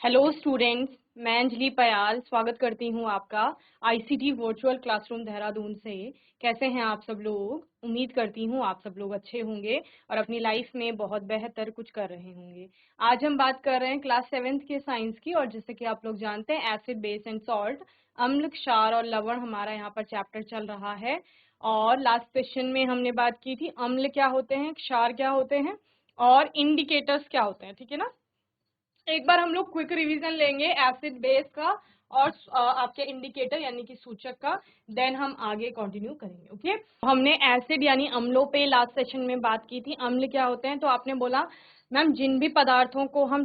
Hello students, मैं अंजलि पयाल स्वागत करती हूँ आपका आईसीटी वर्चुअल क्लासरूम देहरादून से। कैसे हैं आप सब लोग? उम्मीद करती हूँ आप सब लोग अच्छे होंगे और अपनी लाइफ में बहुत बेहतर कुछ कर रहे होंगे। आज हम बात कर रहे हैं क्लास 7th के साइंस की, और जैसे कि आप लोग जानते हैं एसिड, बेस एंड सॉल्ट, अम्ल, क्षार और लवण हमारा यहाँ पर चैप्टर चल रहा है। और लास्ट सेशन में हमने बात की थी अम्ल क्या होते हैं, क्षार क्या होते हैं और इंडिकेटर्स क्या होते हैं। ठीक है ना? एक बार हम लोग क्विक रिवीजन लेंगे एसिड बेस का और आपके इंडिकेटर यानी कि सूचक का, देन हम आगे कंटिन्यू करेंगे। ओके, हमने एसिड यानी अम्लों पे लास्ट सेशन में बात की थी। अम्ल क्या होते हैं? तो आपने बोला मैम जिन भी पदार्थों को हम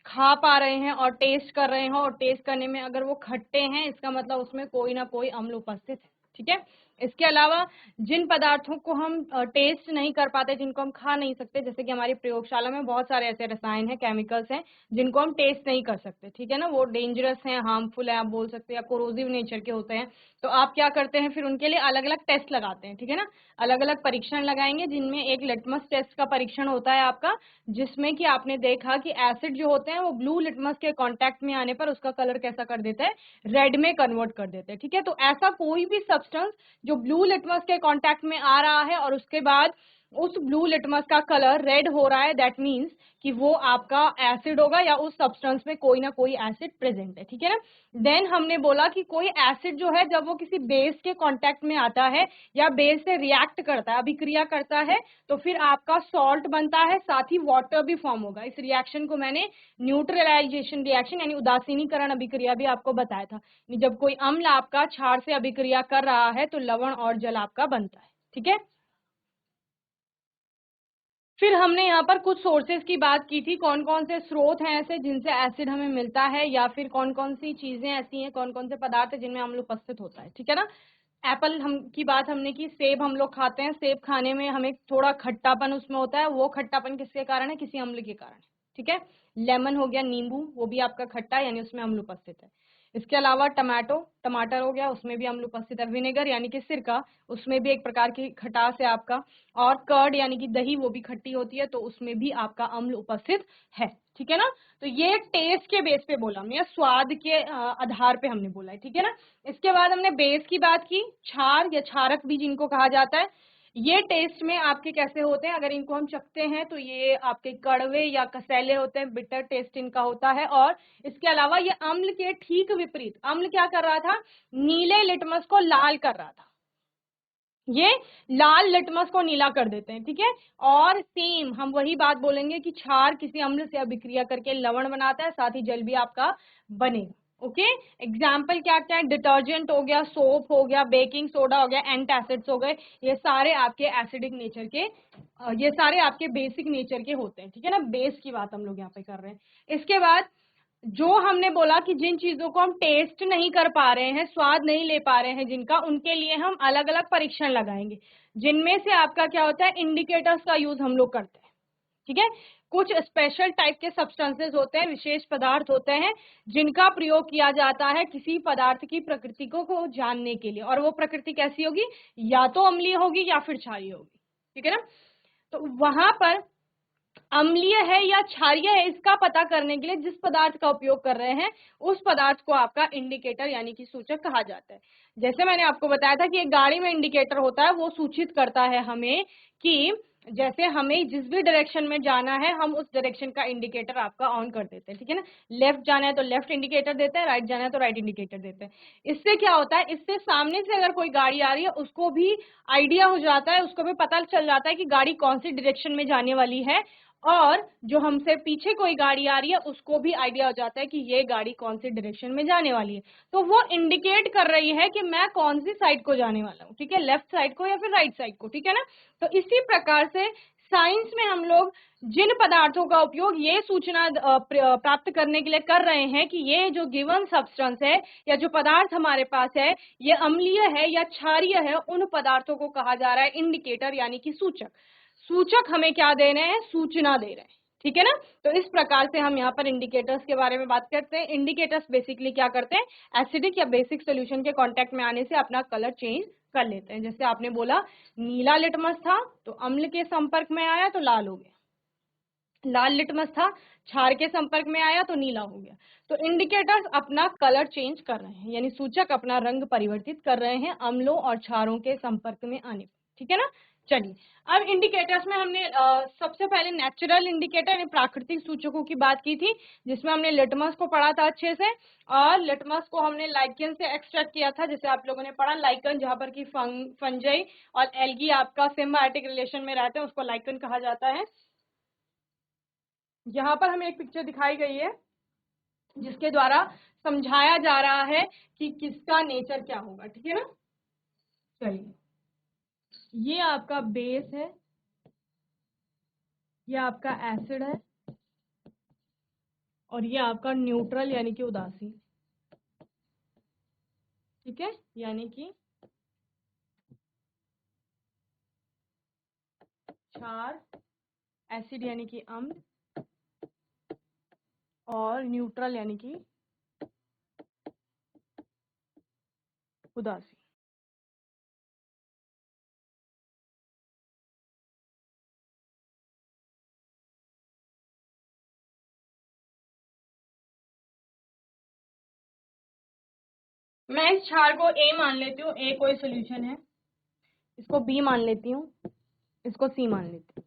खा पा रहे हैं और टेस्ट कर रहे हैं और टेस्ट करने में अगर वो खट्टे हैं, इसका मतलब उसमें कोई ना कोई अम्ल उपस्थित है। ठीक है, इसके अलावा जिन पदार्थों को हम टेस्ट नहीं कर पाते, जिनको हम खा नहीं सकते, जैसे कि हमारी प्रयोगशाला में बहुत सारे ऐसे रसायन हैं, केमिकल्स हैं जिनको हम टेस्ट नहीं कर सकते। ठीक है ना, वो डेंजरस हैं, हार्मफुल है आप बोल सकते हैं, या कोरोसिव नेचर के होते हैं। तो आप क्या करते हैं, फिर उनके लिए अलग अलग टेस्ट लगाते हैं। ठीक है ना, अलग अलग परीक्षण लगाएंगे, जिनमें एक लिटमस टेस्ट का परीक्षण होता है आपका, जिसमें कि आपने देखा कि एसिड जो होते हैं वो ब्लू लिटमस के कांटेक्ट में आने पर उसका कलर कैसा कर देता है, रेड में कन्वर्ट कर देते हैं। ठीक है, तो ऐसा कोई भी सब्सटेंस जो ब्लू लिटमस के कांटेक्ट में आ रहा है और उसके बाद उस ब्लू लिटमस का कलर रेड हो रहा है, दैट मीन्स कि वो आपका एसिड होगा या उस सब्सटेंस में कोई ना कोई एसिड प्रेजेंट है। ठीक है ना, देन हमने बोला कि कोई एसिड जो है जब वो किसी बेस के कांटेक्ट में आता है या बेस से रिएक्ट करता है, अभिक्रिया करता है, तो फिर आपका सॉल्ट बनता है, साथ ही वाटर भी फॉर्म होगा। इस रिएक्शन को मैंने न्यूट्रलाइजेशन रिएक्शन यानी उदासीनीकरण अभिक्रिया भी आपको बताया था। जब कोई अम्ल आपका क्षार से अभिक्रिया कर रहा है तो लवण और जल आपका बनता है। ठीक है, फिर हमने यहाँ पर कुछ सोर्सेज की बात की थी, कौन कौन से स्रोत हैं ऐसे जिनसे एसिड हमें मिलता है, या फिर कौन कौन सी चीजें ऐसी हैं, कौन कौन से पदार्थ है जिनमें अम्ल उपस्थित होता है। ठीक है ना, एप्पल हम की बात हमने की, सेब हम लोग खाते हैं, सेब खाने में हमें थोड़ा खट्टापन उसमें होता है, वो खट्टापन किसके कारण है, किसी अम्ल के कारण है। ठीक है, लेमन हो गया, नींबू, वो भी आपका खट्टा है यानी उसमें अम्ल उपस्थित है। इसके अलावा टमाटर हो गया, उसमें भी अम्ल उपस्थित है। विनेगर यानी कि सिरका, उसमें भी एक प्रकार की खटास है आपका। और कर्ड यानी कि दही, वो भी खट्टी होती है, तो उसमें भी आपका अम्ल उपस्थित है। ठीक है ना, तो ये टेस्ट के बेस पे बोला हमने, या स्वाद के आधार पे हमने बोला है। ठीक है ना, इसके बाद हमने बेस की बात की, क्षार या क्षारक भी जिनको कहा जाता है। ये टेस्ट में आपके कैसे होते हैं, अगर इनको हम चखते हैं तो ये आपके कड़वे या कसैले होते हैं, बिटर टेस्ट इनका होता है। और इसके अलावा ये अम्ल के ठीक विपरीत, अम्ल क्या कर रहा था, नीले लिटमस को लाल कर रहा था, ये लाल लिटमस को नीला कर देते हैं। ठीक है, और सेम हम वही बात बोलेंगे कि क्षार किसी अम्ल से अभिक्रिया करके लवण बनाता है, साथ ही जल भी आपका बनेगा। ओके, एग्जाम्पल क्या क्या है, डिटर्जेंट हो गया, सोप हो गया, बेकिंग सोडा हो गया, एंटासिड्स हो गए, ये सारे आपके एसिडिक नेचर के, ये सारे आपके बेसिक नेचर के होते हैं। ठीक है ना, बेस की बात हम लोग यहाँ पे कर रहे हैं। इसके बाद जो हमने बोला कि जिन चीजों को हम टेस्ट नहीं कर पा रहे हैं, स्वाद नहीं ले पा रहे हैं जिनका, उनके लिए हम अलग अलग परीक्षण लगाएंगे, जिनमें से आपका क्या होता है, इंडिकेटर्स का यूज हम लोग करते हैं। ठीक है, कुछ स्पेशल टाइप के सब्सटेंसेस होते हैं, विशेष पदार्थ होते हैं, जिनका प्रयोग किया जाता है किसी पदार्थ की प्रकृति को जानने के लिए, और वो प्रकृति कैसी होगी, या तो अम्लीय होगी या फिर क्षारीय होगी। ठीक है ना, तो वहां पर अम्लीय है या क्षारीय है इसका पता करने के लिए जिस पदार्थ का उपयोग कर रहे हैं, उस पदार्थ को आपका इंडिकेटर यानी कि सूचक कहा जाता है। जैसे मैंने आपको बताया था कि एक गाड़ी में इंडिकेटर होता है, वो सूचित करता है हमें कि जैसे हमें जिस भी डायरेक्शन में जाना है, हम उस डायरेक्शन का इंडिकेटर आपका ऑन कर देते हैं। ठीक है ना, लेफ्ट जाना है तो लेफ्ट इंडिकेटर देते हैं, राइट जाना है तो राइट इंडिकेटर देते हैं। इससे क्या होता है, इससे सामने से अगर कोई गाड़ी आ रही है उसको भी आइडिया हो जाता है, उसको भी पता चल जाता है कि गाड़ी कौन सी डायरेक्शन में जाने वाली है, और जो हमसे पीछे कोई गाड़ी आ रही है उसको भी आइडिया हो जाता है कि ये गाड़ी कौन सी डायरेक्शन में जाने वाली है। तो वो इंडिकेट कर रही है कि मैं कौन सी साइड को जाने वाला हूँ। ठीक है, लेफ्ट साइड को या फिर राइट साइड को। ठीक है ना, तो इसी प्रकार से साइंस में हम लोग जिन पदार्थों का उपयोग ये सूचना प्राप्त करने के लिए कर रहे हैं कि ये जो गिवन सब्सटेंस है या जो पदार्थ हमारे पास है, ये अम्लीय है या क्षारीय है, उन पदार्थों को कहा जा रहा है इंडिकेटर यानी कि सूचक। सूचक हमें क्या दे रहे हैं, सूचना दे रहे हैं। ठीक है ना, तो इस प्रकार से हम यहाँ पर इंडिकेटर्स के बारे में बात करते हैं। इंडिकेटर्स बेसिकली क्या करते हैं, एसिडिक या बेसिक सोल्यूशन के कांटेक्ट में आने से अपना कलर चेंज कर लेते हैं। जैसे आपने बोला नीला लिटमस था तो अम्ल के संपर्क में आया तो लाल हो गया, लाल लिटमस था, क्षार के संपर्क में आया तो नीला हो गया। तो इंडिकेटर्स अपना कलर चेंज कर रहे हैं, यानी सूचक अपना रंग परिवर्तित कर रहे हैं अम्लों और क्षारों के संपर्क में आने पर, ठीक है ना। चलिए, अब इंडिकेटर्स में हमने सबसे पहले नेचुरल इंडिकेटर यानी प्राकृतिक सूचकों की बात की थी, जिसमें हमने लिटमस को पढ़ा था अच्छे से, और लिटमस को हमने लाइकन से एक्सट्रैक्ट किया था, जैसे आप लोगों ने पढ़ा लाइकन, जहां पर की फंजाई और एल्गी आपका सिम्बायोटिक रिलेशन में रहते हैं, उसको लाइकन कहा जाता है। यहाँ पर हमें एक पिक्चर दिखाई गई है जिसके द्वारा समझाया जा रहा है कि किसका नेचर क्या होगा, ठीक है ना। चलिए, ये आपका बेस है, ये आपका एसिड है, और ये आपका न्यूट्रल यानी कि उदासीन, ठीक है, यानी कि क्षार, एसिड यानी कि अम्ल, और न्यूट्रल यानी कि उदासीन। मैं इस क्षार को ए मान लेती हूँ, ए कोई सोल्यूशन है, इसको बी मान लेती हूँ, इसको सी मान लेती हूँ,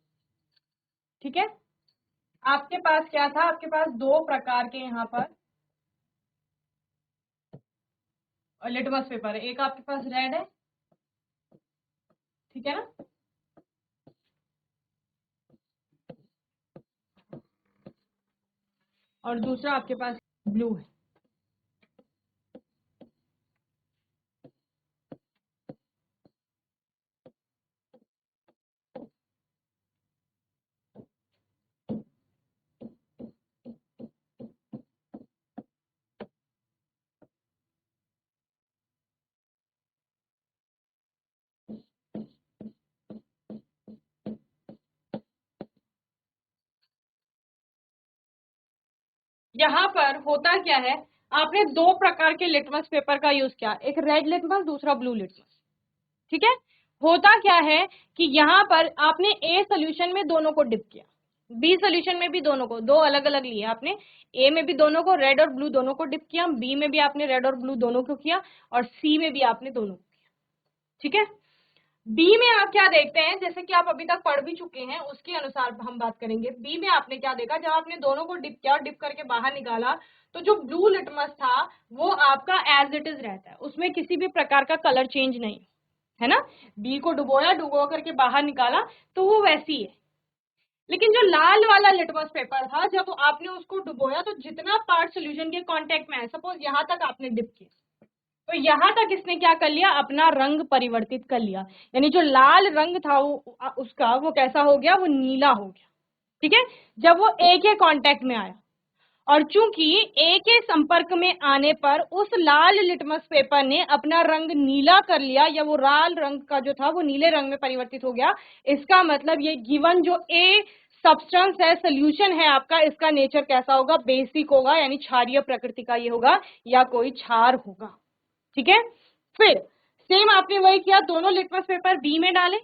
ठीक है। आपके पास क्या था, आपके पास दो प्रकार के यहाँ पर लिटमस पेपर है, एक आपके पास रेड है, ठीक है ना, और दूसरा आपके पास ब्लू है। यहाँ पर होता क्या है, आपने दो प्रकार के लिटमस पेपर का यूज किया, एक रेड लिटमस, दूसरा ब्लू लिटमस, ठीक है। होता क्या है कि यहाँ पर आपने ए सोल्यूशन में दोनों को डिप किया, बी सोल्यूशन में भी दोनों को, दो अलग अलग लिए आपने, ए में भी दोनों को, रेड और ब्लू दोनों को डिप किया, बी में भी आपने रेड और ब्लू दोनों को किया, और सी में भी आपने दोनों को किया, ठीक है। बी में आप क्या देखते हैं, जैसे कि आप अभी तक पढ़ भी चुके हैं, उसके अनुसार हम बात करेंगे। बी में आपने क्या देखा, जब आपने दोनों को डिप किया और डिप करके बाहर निकाला, तो जो ब्लू लिटमस था वो आपका एज इट इज रहता है, उसमें किसी भी प्रकार का कलर चेंज नहीं है ना। बी को डुबोया, डुबो करके बाहर निकाला तो वो वैसी है। लेकिन जो लाल वाला लिटमस पेपर था, जब आपने उसको डुबोया तो जितना पार्ट सोल्यूशन के कांटेक्ट में है, सपोज यहां तक आपने डिप किया, तो यहां तक इसने क्या कर लिया, अपना रंग परिवर्तित कर लिया, यानी जो लाल रंग था उसका वो कैसा हो गया, वो नीला हो गया, ठीक है, जब वो ए के कांटेक्ट में आया। और चूंकि ए के संपर्क में आने पर उस लाल लिटमस पेपर ने अपना रंग नीला कर लिया, या वो लाल रंग का जो था वो नीले रंग में परिवर्तित हो गया, इसका मतलब ये गिवन जो ए सब्सटेंस है, सोल्यूशन है आपका, इसका नेचर कैसा होगा, बेसिक होगा, यानी क्षारीय प्रकृति का ये होगा, या कोई क्षार होगा, ठीक है। फिर सेम आपने वही किया, दोनों लिटमस पेपर बी में डाले,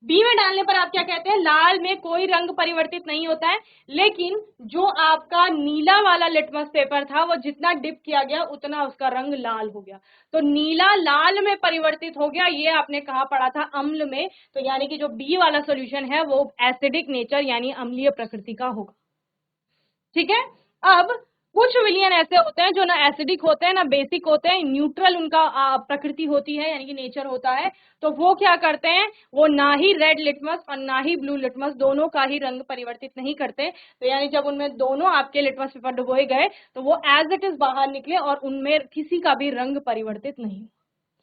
बी में डालने पर आप क्या कहते हैं, लाल में कोई रंग परिवर्तित नहीं होता है, लेकिन जो आपका नीला वाला लिटमस पेपर था वो जितना डिप किया गया उतना उसका रंग लाल हो गया, तो नीला लाल में परिवर्तित हो गया, ये आपने कहा पढ़ा था अम्ल में, तो यानी कि जो बी वाला सॉल्यूशन है वो एसिडिक नेचर यानी अम्लीय प्रकृति का होगा, ठीक है। अब कुछ विलियन ऐसे होते हैं जो ना एसिडिक होते हैं ना बेसिक होते हैं, न्यूट्रल उनका प्रकृति होती है यानी कि नेचर होता है, तो वो क्या करते हैं, वो ना ही रेड लिटमस और ना ही ब्लू लिटमस दोनों का ही रंग परिवर्तित नहीं करते, तो यानी जब उनमें दोनों आपके लिटमस पेपर डुबोए गए तो वो एज इट इज बाहर निकले और उनमें किसी का भी रंग परिवर्तित नहीं,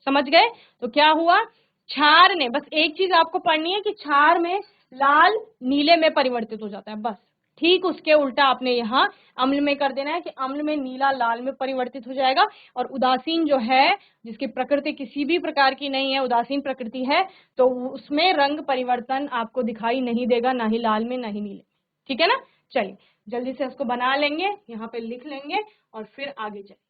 समझ गए। तो क्या हुआ, क्षार ने, बस एक चीज आपको पढ़नी है कि क्षार में लाल नीले में परिवर्तित हो जाता है, बस ठीक उसके उल्टा आपने यहाँ अम्ल में कर देना है कि अम्ल में नीला लाल में परिवर्तित हो जाएगा, और उदासीन जो है जिसकी प्रकृति किसी भी प्रकार की नहीं है, उदासीन प्रकृति है, तो उसमें रंग परिवर्तन आपको दिखाई नहीं देगा, ना ही लाल में ना ही नीले, ठीक है ना। चलिए जल्दी से इसको बना लेंगे, यहाँ पे लिख लेंगे और फिर आगे चलेंगे।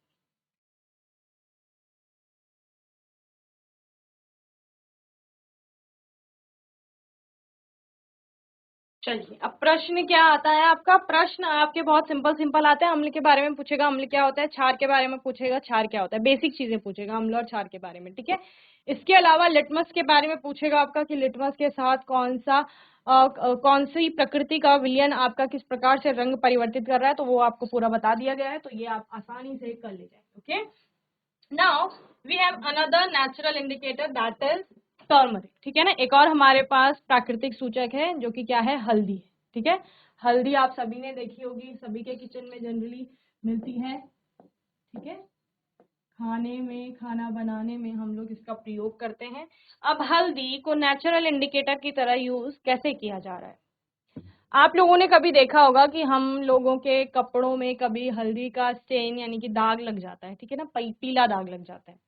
चलिए अब प्रश्न क्या आता है आपका। प्रश्न आपके बहुत सिंपल सिंपल आते हैं। अम्ल के बारे में पूछेगा, अम्ल क्या होता है, क्षार के बारे में पूछेगा, क्षार क्या होता है, बेसिक चीजें पूछेगा अम्ल और क्षार के बारे में, ठीक है। इसके अलावा लिटमस के बारे में पूछेगा आपका कि लिटमस के साथ कौन सी प्रकृति का विलयन आपका किस प्रकार से रंग परिवर्तित कर रहा है, तो वो आपको पूरा बता दिया गया है, तो ये आप आसानी से कर ले जाएंगे। Okay, now we have another natural indicator that is turmeric, ठीक है ना। एक और हमारे पास प्राकृतिक सूचक है जो कि क्या है, हल्दी है, ठीक है। हल्दी आप सभी ने देखी होगी, सभी के किचन में जनरली मिलती है, ठीक है। खाने में, खाना बनाने में हम लोग इसका प्रयोग करते हैं। अब हल्दी को नेचुरल इंडिकेटर की तरह यूज कैसे किया जा रहा है। आप लोगों ने कभी देखा होगा कि हम लोगों के कपड़ों में कभी हल्दी का स्टेन यानी कि दाग लग जाता है, ठीक है ना, पीला दाग लग जाता है।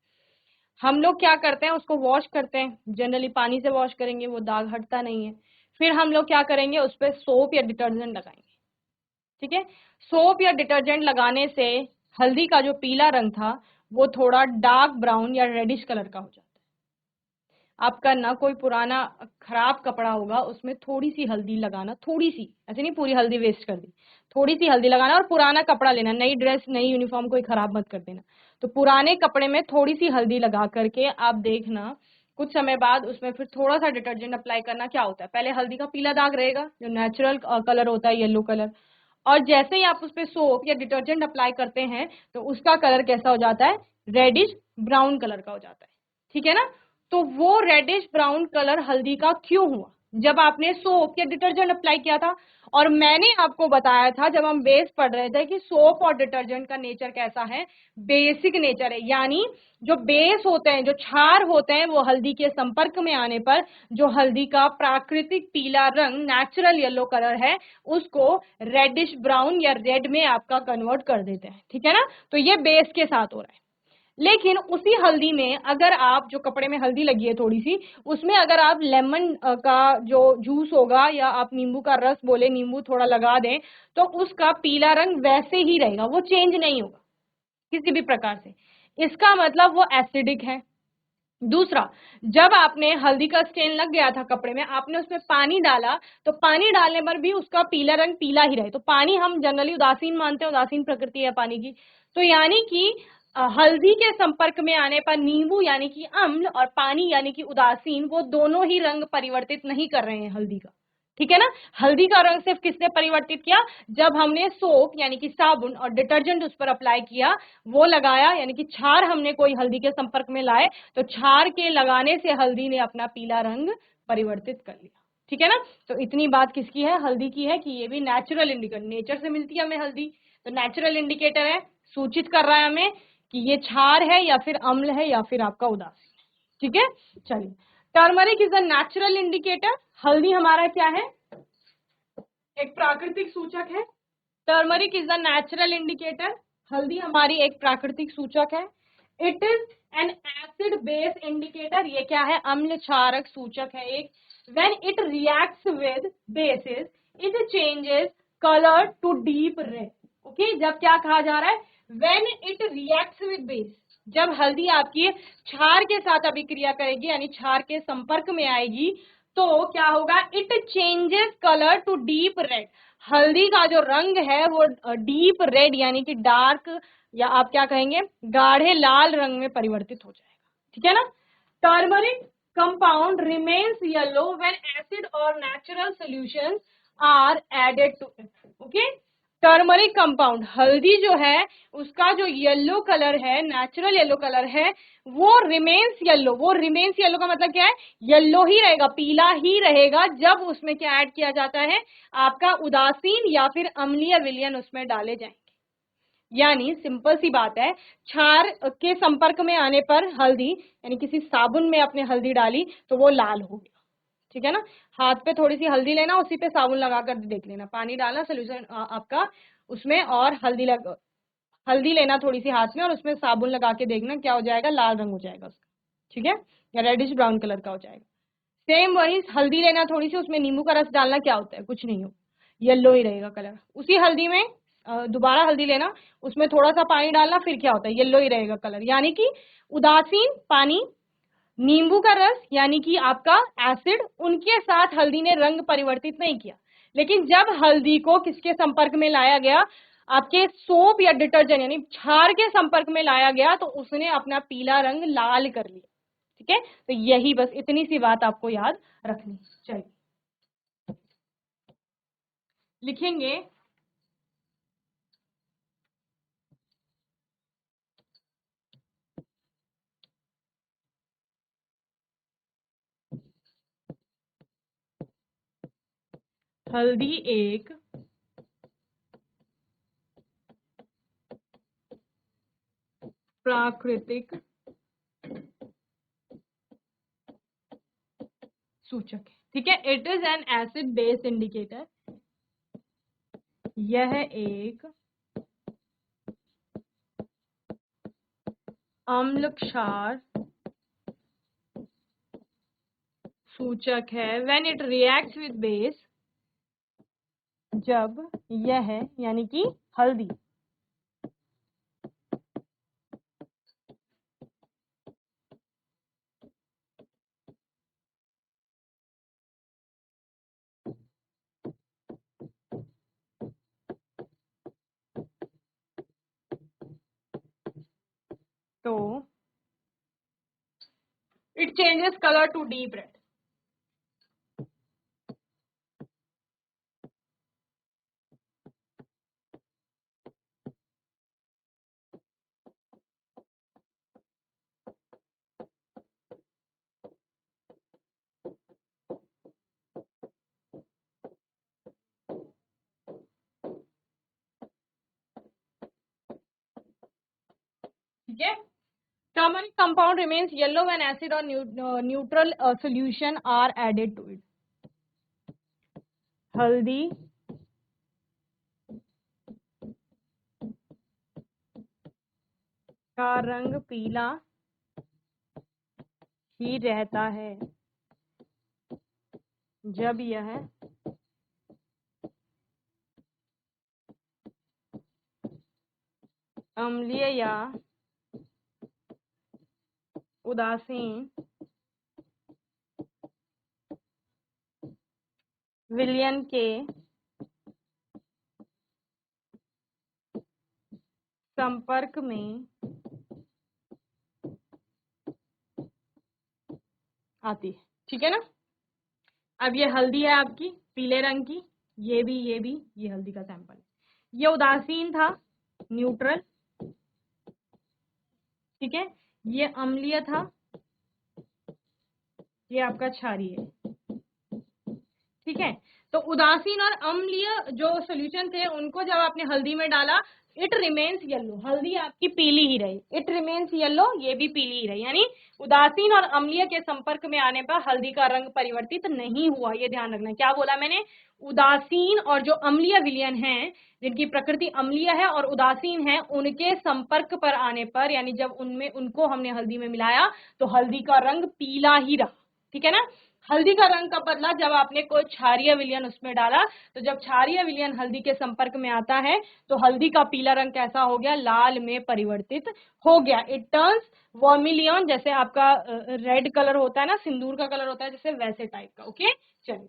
हम लोग क्या करते हैं, उसको वॉश करते हैं, जनरली पानी से वॉश करेंगे, वो दाग हटता नहीं है। फिर हम लोग क्या करेंगे, उस पर सोप या डिटर्जेंट लगाएंगे, ठीक है। सोप या डिटर्जेंट लगाने से हल्दी का जो पीला रंग था वो थोड़ा डार्क ब्राउन या रेडिश कलर का हो जाता है। आपका ना कोई पुराना खराब कपड़ा होगा, उसमें थोड़ी सी हल्दी लगाना, थोड़ी सी, ऐसे नहीं पूरी हल्दी वेस्ट कर दी, थोड़ी सी हल्दी लगाना, और पुराना कपड़ा लेना, नई ड्रेस नई यूनिफॉर्म कोई खराब मत कर देना। तो पुराने कपड़े में थोड़ी सी हल्दी लगा करके आप देखना, कुछ समय बाद उसमें फिर थोड़ा सा डिटर्जेंट अप्लाई करना, क्या होता है, पहले हल्दी का पीला दाग रहेगा जो नेचुरल कलर होता है, येलो कलर, और जैसे ही आप उस पर सोप या डिटर्जेंट अप्लाई करते हैं तो उसका कलर कैसा हो जाता है, रेडिश ब्राउन कलर का हो जाता है, ठीक है ना। तो वो रेडिश ब्राउन कलर हल्दी का क्यों हुआ, जब आपने सोप या डिटर्जेंट अप्लाई किया था। और मैंने आपको बताया था जब हम बेस पढ़ रहे थे कि सोप और डिटर्जेंट का नेचर कैसा है, बेसिक नेचर है, यानी जो बेस होते हैं, जो क्षार होते हैं, वो हल्दी के संपर्क में आने पर जो हल्दी का प्राकृतिक पीला रंग नेचुरल येलो कलर है उसको रेडिश ब्राउन या रेड में आपका कन्वर्ट कर देते हैं, ठीक है ना। तो ये बेस के साथ हो रहा है। लेकिन उसी हल्दी में अगर आप, जो कपड़े में हल्दी लगी है थोड़ी सी, उसमें अगर आप लेमन का जो जूस होगा या आप नींबू का रस बोले, नींबू थोड़ा लगा दें, तो उसका पीला रंग वैसे ही रहेगा, वो चेंज नहीं होगा किसी भी प्रकार से। इसका मतलब वो एसिडिक है। दूसरा, जब आपने हल्दी का स्टेन लग गया था कपड़े में, आपने उसमें पानी डाला, तो पानी डालने पर भी उसका पीला रंग पीला ही रहे, तो पानी हम जनरली उदासीन मानते हैं, उदासीन प्रकृति है पानी की। तो यानी कि हल्दी के संपर्क में आने पर नींबू यानी कि अम्ल और पानी यानी कि उदासीन, वो दोनों ही रंग परिवर्तित नहीं कर रहे हैं हल्दी का, ठीक है ना। हल्दी का रंग सिर्फ किसने परिवर्तित किया, जब हमने सोप यानी कि साबुन और डिटर्जेंट उस पर अप्लाई किया, वो लगाया, यानी कि क्षार हमने कोई हल्दी के संपर्क में लाए, तो क्षार के लगाने से हल्दी ने अपना पीला रंग परिवर्तित कर लिया, ठीक है ना। तो इतनी बात किसकी है, हल्दी की है, कि ये भी नेचुरल इंडिकेटर, नेचर से मिलती है हमें हल्दी, तो नेचुरल इंडिकेटर है, सूचित कर रहा है हमें कि ये क्षार है या फिर अम्ल है या फिर आपका उदासीन है, ठीक है। चलिए, turmeric is a natural indicator, हल्दी हमारा क्या है, एक प्राकृतिक सूचक है। Turmeric is the natural indicator, हल्दी हमारी एक प्राकृतिक सूचक है। It is an acid base indicator, ये क्या है, अम्ल क्षारक सूचक है एक। When it reacts with basis it changes colour to deep red. Okay, जब क्या कहा जा रहा है, when it reacts with base, जब हल्दी आपकी क्षार के साथ अभिक्रिया करेगी यानी क्षार के संपर्क में आएगी, तो क्या होगा, it changes colour to deep red, हल्दी का जो रंग है वो डीप रेड यानी कि डार्क, या आप क्या कहेंगे, गाढ़े लाल रंग में परिवर्तित हो जाएगा, ठीक है ना। Turmeric compound remains yellow when acid और natural solutions are added to it. Okay, turmeric compound, हल्दी जो है उसका जो येलो कलर है, नेचुरल येलो कलर है, वो रिमेन्स येलो, वो रिमेन्स येलो का मतलब क्या है, येलो ही रहेगा, पीला ही रहेगा, जब उसमें क्या ऐड किया जाता है, आपका उदासीन या फिर अम्लीय विलयन उसमें डाले जाएंगे। यानी सिंपल सी बात है, क्षार के संपर्क में आने पर हल्दी, यानी किसी साबुन में आपने हल्दी डाली तो वो लाल हो गया, ठीक है ना। हाथ पे थोड़ी सी हल्दी लेना, उसी पे साबुन लगा कर देख लेना, पानी डालना सोल्यूशन आपका उसमें, और हल्दी लेना थोड़ी सी हाथ में और उसमें साबुन लगा के देखना क्या हो जाएगा, लाल रंग हो जाएगा उसका, ठीक है, या रेडिश ब्राउन कलर का हो जाएगा। सेम वही हल्दी लेना थोड़ी सी, उसमें नींबू का रस डालना, क्या होता है, कुछ नहीं हो, येलो ही रहेगा कलर। उसी हल्दी में दोबारा हल्दी लेना, उसमें थोड़ा सा पानी डालना, फिर क्या होता है, येलो ही रहेगा कलर। यानी कि उदासीन पानी, नींबू का रस यानी कि आपका एसिड, उनके साथ हल्दी ने रंग परिवर्तित नहीं किया, लेकिन जब हल्दी को किसके संपर्क में लाया गया, आपके सोप या डिटर्जेंट यानी क्षार के संपर्क में लाया गया, तो उसने अपना पीला रंग लाल कर लिया। ठीक है, तो यही बस इतनी सी बात आपको याद रखनी चाहिए। लिखेंगे हल्दी एक प्राकृतिक सूचक है। ठीक है, it is an acid base indicator. यह एक अम्ल क्षार सूचक है when it reacts with base, जब यह यानी कि हल्दी तो it changes colour to deep red. ठीक है, turmeric compound remains yellow when acid और neutral solution are added to it. हल्दी का रंग पीला ही रहता है जब यह अम्लीय या उदासीन विलयन के संपर्क में आती है। ठीक है ना, अब ये हल्दी है आपकी पीले रंग की, ये भी ये हल्दी का सैंपल है। ये उदासीन था, न्यूट्रल। ठीक है, ये अम्लीय था, ये आपका क्षारीय है। ठीक है, तो उदासीन और अम्लीय जो सॉल्यूशन थे उनको जब आपने हल्दी में डाला, इट रिमेन्स येलो, हल्दी आपकी पीली ही रही, इट रिमेन्स येलो, ये भी पीली ही रही, यानी उदासीन और अम्लीय के संपर्क में आने पर हल्दी का रंग परिवर्तित नहीं हुआ। ये ध्यान रखना, क्या बोला मैंने, उदासीन और जो अम्लीय विलयन हैं जिनकी प्रकृति अम्लीय है और उदासीन है, उनके संपर्क पर आने पर यानी जब उनको हमने हल्दी में मिलाया तो हल्दी का रंग पीला ही रहा। ठीक है ना, हल्दी का रंग कब बदला, जब आपने कोई क्षारीय विलयन उसमें डाला, तो जब क्षारीय विलयन हल्दी के संपर्क में आता है तो हल्दी का पीला रंग कैसा हो गया, लाल में परिवर्तित हो गया। इट टर्न्स वर्मिलियन, जैसे आपका रेड कलर होता है ना, सिंदूर का कलर होता है जैसे, वैसे टाइप का। ओके, चलिए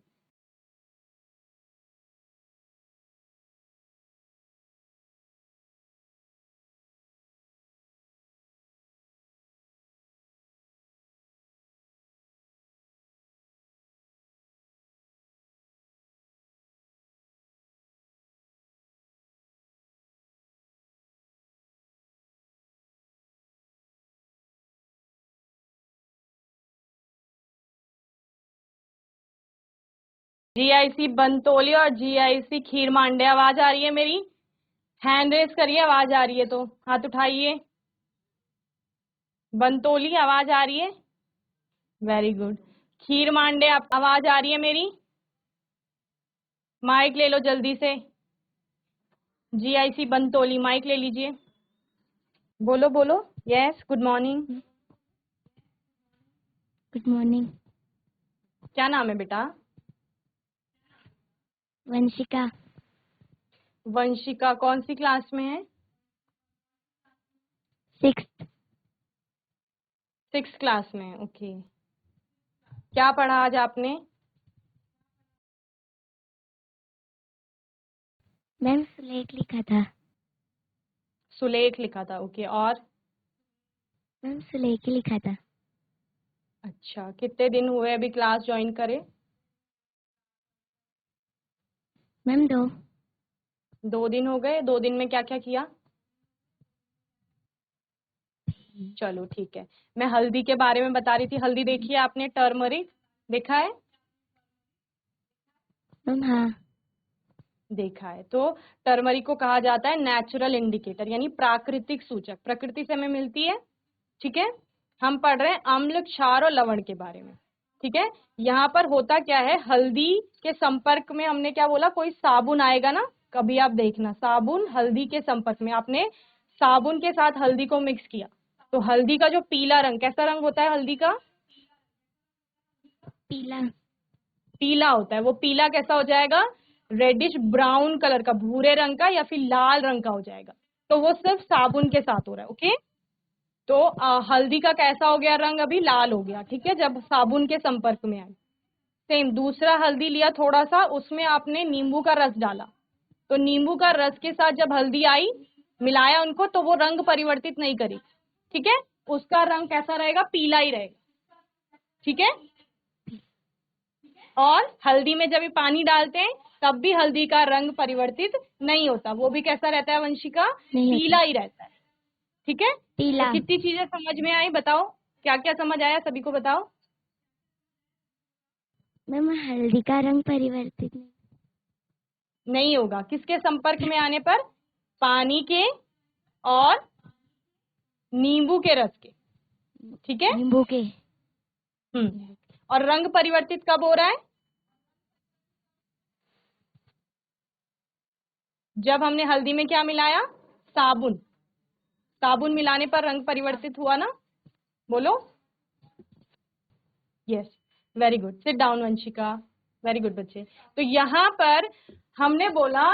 जीआईसी बंतोली और जीआईसी खीर मांडे, आवाज आ रही है मेरी, हैंड रेस करिए, आवाज आ रही है तो हाथ उठाइए। बंतोली आवाज आ रही है, वेरी गुड। खीर मांडे आप आवाज आ रही है मेरी, माइक ले लो जल्दी से। जीआईसी बंतोली माइक ले लीजिए, बोलो बोलो। Yes, good morning. Good morning. क्या नाम है बेटा? वंशिका। वंशिका कौन सी क्लास में है? 6th। 6th क्लास में, ओके। क्या पढ़ा आज आपने? मैम सुलेख लिखा था। सुलेख लिखा था, ओके। और मैम सुलेख ही लिखा था। अच्छा, कितने दिन हुए अभी क्लास ज्वाइन करे? मैम 2। 2 दिन हो गए। 2 दिन में क्या क्या किया? चलो ठीक है। मैं हल्दी के बारे में बता रही थी। हल्दी देखी है आपने? टर्मरिक देखा है? मैम हाँ। देखा है। तो टर्मरिक को कहा जाता है नेचुरल इंडिकेटर, यानी प्राकृतिक सूचक, प्रकृति से हमें मिलती है। ठीक है। हम पढ़ रहे हैं अम्ल, क्षार और लवण के बारे में। ठीक है। यहाँ पर होता क्या है, हल्दी के संपर्क में हमने क्या बोला, कोई साबुन आएगा ना, कभी आप देखना, साबुन हल्दी के संपर्क में, आपने साबुन के साथ हल्दी को मिक्स किया तो हल्दी का जो पीला रंग, कैसा रंग होता है हल्दी का? पीला। पीला होता है। वो पीला कैसा हो जाएगा? रेडिश ब्राउन कलर का, भूरे रंग का या फिर लाल रंग का हो जाएगा। तो वो सिर्फ साबुन के साथ हो रहा है। ओके। तो हल्दी का कैसा हो गया रंग? अभी लाल हो गया। ठीक है, जब साबुन के संपर्क में आई। सेम दूसरा हल्दी लिया थोड़ा सा, उसमें आपने नींबू का रस डाला, तो नींबू का रस के साथ जब हल्दी आई, मिलाया उनको, तो वो रंग परिवर्तित नहीं करी। ठीक है, उसका रंग कैसा रहेगा? पीला ही रहेगा। ठीक है। और हल्दी में जब ये पानी डालते हैं तब भी हल्दी का रंग परिवर्तित नहीं होता, वो भी कैसा रहता है वंशिका? नहीं पीला होता। ही रहता है। ठीक है। तो पीला। कितनी चीजें समझ में आई बताओ? क्या क्या समझ आया सभी को बताओ? मैम हल्दी का रंग परिवर्तित नहीं होगा। किसके संपर्क में आने पर? पानी के और नींबू के रस के। ठीक है। नींबू के। और रंग परिवर्तित कब हो रहा है? जब हमने हल्दी में क्या मिलाया? साबुन। साबुन मिलाने पर रंग परिवर्तित हुआ ना? बोलो। Yes, very good. Sit down Vanshika. Very good बच्चे। तो यहाँ पर हमने बोला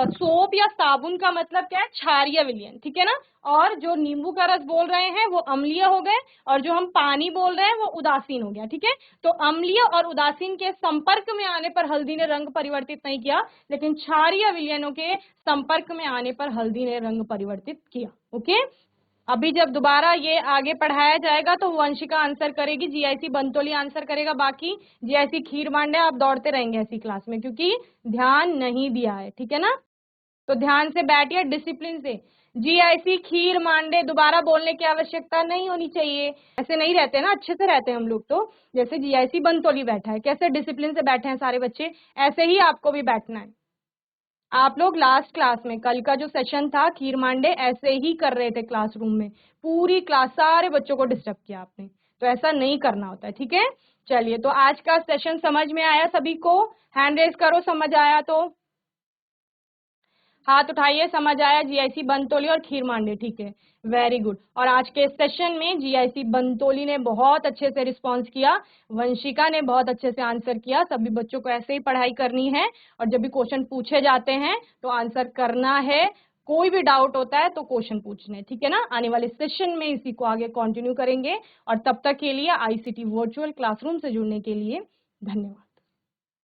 सोप या साबुन का मतलब क्या है? क्षारीय विलयन। ठीक है ना। और जो नींबू का रस बोल रहे हैं वो अम्लीय हो गए, और जो हम पानी बोल रहे हैं वो उदासीन हो गया। ठीक है। तो अम्लीय और उदासीन के संपर्क में आने पर हल्दी ने रंग परिवर्तित नहीं किया, लेकिन क्षारीय विलयनों के संपर्क में आने पर हल्दी ने रंग परिवर्तित किया। ओके। अभी जब दोबारा ये आगे पढ़ाया जाएगा तो वंशिका आंसर करेगी, जीआईसी बंतोली आंसर करेगा, बाकी जीआईसी खीर मांडे आप दौड़ते रहेंगे ऐसी क्लास में, क्योंकि ध्यान नहीं दिया है। ठीक है ना। तो ध्यान से बैठिए, डिसिप्लिन से। जीआईसी खीर मांडे दोबारा बोलने की आवश्यकता नहीं होनी चाहिए। ऐसे नहीं रहते ना, अच्छे से रहते हैं हम लोग। तो जैसे जीआईसी बंतोली बैठा है, कैसे डिसिप्लिन से बैठे हैं सारे बच्चे, ऐसे ही आपको भी बैठना है। आप लोग लास्ट क्लास में, कल का जो सेशन था खीर मांडे, ऐसे ही कर रहे थे क्लासरूम में, पूरी क्लास सारे बच्चों को डिस्टर्ब किया आपने। तो ऐसा नहीं करना होता है। ठीक है। चलिए, तो आज का सेशन समझ में आया सभी को? हैंड रेज करो समझ आया तो। हाथ उठाइए समझ आया जीआईसी बंतोली और खीर मांडे। ठीक है, वेरी गुड। और आज के सेशन में जीआईसी बंतोली ने बहुत अच्छे से रिस्पॉन्स किया, वंशिका ने बहुत अच्छे से आंसर किया। सभी बच्चों को ऐसे ही पढ़ाई करनी है, और जब भी क्वेश्चन पूछे जाते हैं तो आंसर करना है। कोई भी डाउट होता है तो क्वेश्चन पूछने। ठीक है ना। आने वाले सेशन में इसी को आगे कंटिन्यू करेंगे, और तब तक के लिए आईसीटी वर्चुअल क्लासरूम से जुड़ने के लिए धन्यवाद।